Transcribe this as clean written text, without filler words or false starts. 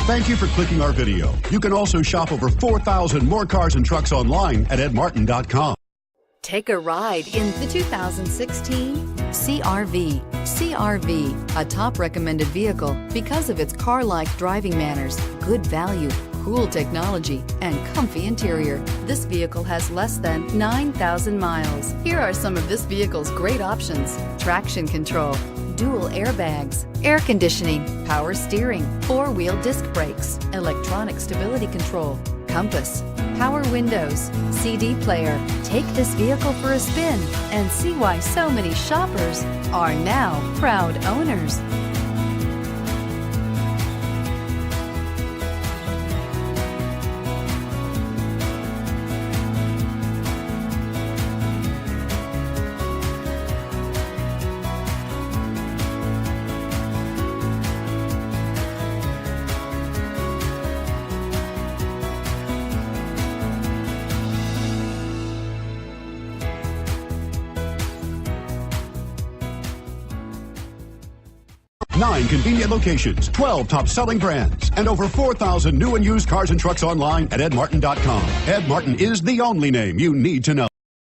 Thank you for clicking our video. You can also shop over 4,000 more cars and trucks online at edmartin.com. Take a ride in the 2016 CR-V. CR-V, a top recommended vehicle because of its car-like driving manners, good value, cool technology, and comfy interior. This vehicle has less than 9,000 miles. Here are some of this vehicle's great options: traction control, dual airbags, air conditioning, power steering, four-wheel disc brakes, electronic stability control, compass, power windows, CD player. Take this vehicle for a spin and see why so many shoppers are now proud owners. Nine convenient locations, 12 top-selling brands, and over 4,000 new and used cars and trucks online at edmartin.com. Ed Martin is the only name you need to know.